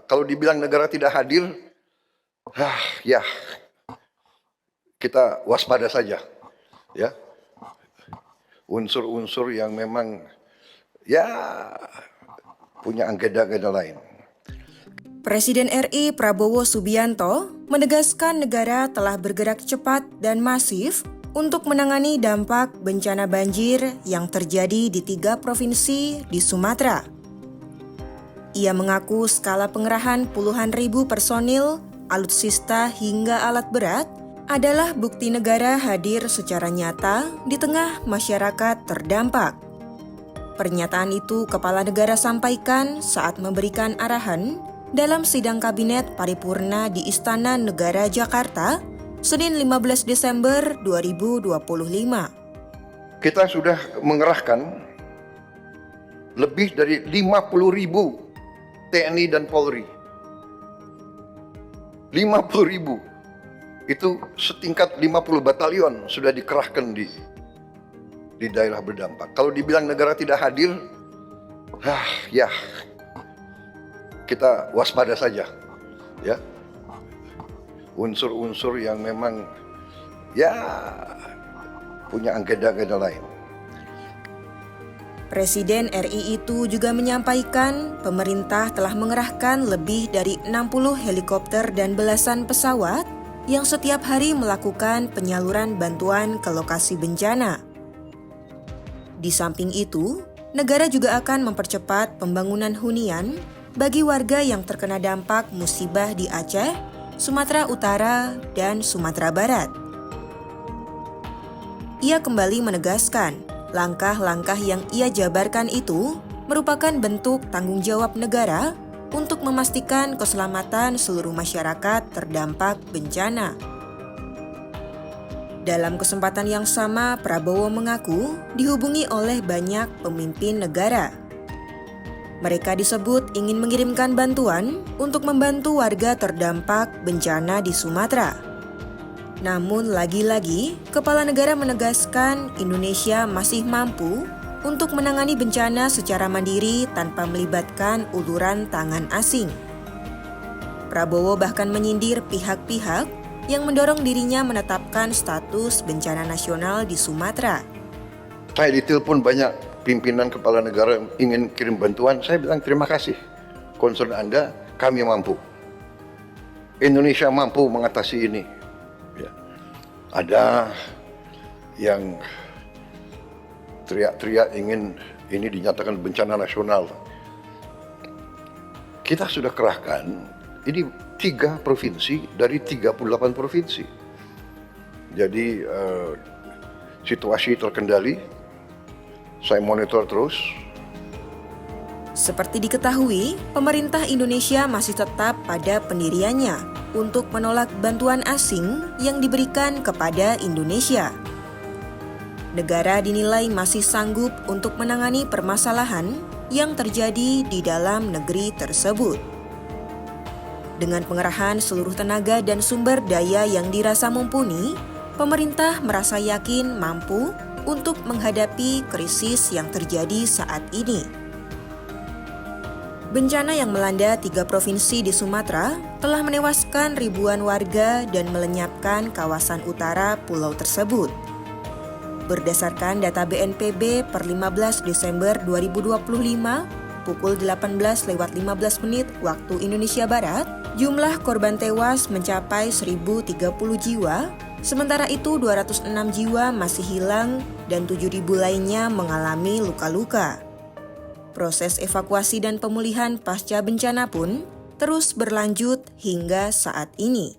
Kalau dibilang negara tidak hadir, ya kita waspada saja, ya. Unsur-unsur yang memang ya punya agenda-agenda lain. Presiden RI Prabowo Subianto menegaskan negara telah bergerak cepat dan masif untuk menangani dampak bencana banjir yang terjadi di 3 provinsi di Sumatera. Ia mengaku skala pengerahan puluhan ribu personil, alutsista hingga alat berat adalah bukti negara hadir secara nyata di tengah masyarakat terdampak. Pernyataan itu Kepala Negara sampaikan saat memberikan arahan dalam sidang kabinet paripurna di Istana Negara Jakarta, Senin 15 Desember 2025. Kita sudah mengerahkan lebih dari 50.000 TNI dan Polri. 50.000. Itu setingkat 50 batalion sudah dikerahkan di daerah berdampak. Kalau dibilang negara tidak hadir, ya kita waspada saja, ya. Unsur-unsur yang memang ya punya agenda-agenda lain. Presiden RI itu juga menyampaikan pemerintah telah mengerahkan lebih dari 60 helikopter dan belasan pesawat yang setiap hari melakukan penyaluran bantuan ke lokasi bencana. Di samping itu, negara juga akan mempercepat pembangunan hunian bagi warga yang terkena dampak musibah di Aceh, Sumatera Utara, dan Sumatera Barat. Ia kembali menegaskan, langkah-langkah yang ia jabarkan itu merupakan bentuk tanggung jawab negara untuk memastikan keselamatan seluruh masyarakat terdampak bencana. Dalam kesempatan yang sama, Prabowo mengaku dihubungi oleh banyak pemimpin negara. Mereka disebut ingin mengirimkan bantuan untuk membantu warga terdampak bencana di Sumatera. Namun lagi-lagi, Kepala Negara menegaskan Indonesia masih mampu untuk menangani bencana secara mandiri tanpa melibatkan uluran tangan asing. Prabowo bahkan menyindir pihak-pihak yang mendorong dirinya menetapkan status bencana nasional di Sumatera. Saya ditelepon banyak pimpinan kepala negara yang ingin kirim bantuan, saya bilang terima kasih. Concern Anda, kami mampu. Indonesia mampu mengatasi ini. Ya. Ada yang teriak-teriak ingin ini dinyatakan bencana nasional. Kita sudah kerahkan, ini 3 provinsi dari 38 provinsi. Jadi situasi terkendali, saya monitor terus. Seperti diketahui, pemerintah Indonesia masih tetap pada pendiriannya untuk menolak bantuan asing yang diberikan kepada Indonesia. Negara dinilai masih sanggup untuk menangani permasalahan yang terjadi di dalam negeri tersebut. Dengan pengerahan seluruh tenaga dan sumber daya yang dirasa mumpuni, pemerintah merasa yakin mampu untuk menghadapi krisis yang terjadi saat ini. Bencana yang melanda 3 provinsi di Sumatera telah menewaskan ribuan warga dan melenyapkan kawasan utara pulau tersebut. Berdasarkan data BNPB per 15 Desember 2025, pukul 18.15 waktu Indonesia Barat, jumlah korban tewas mencapai 1.030 jiwa, sementara itu 206 jiwa masih hilang dan 7.000 lainnya mengalami luka-luka. Proses evakuasi dan pemulihan pasca bencana pun terus berlanjut hingga saat ini.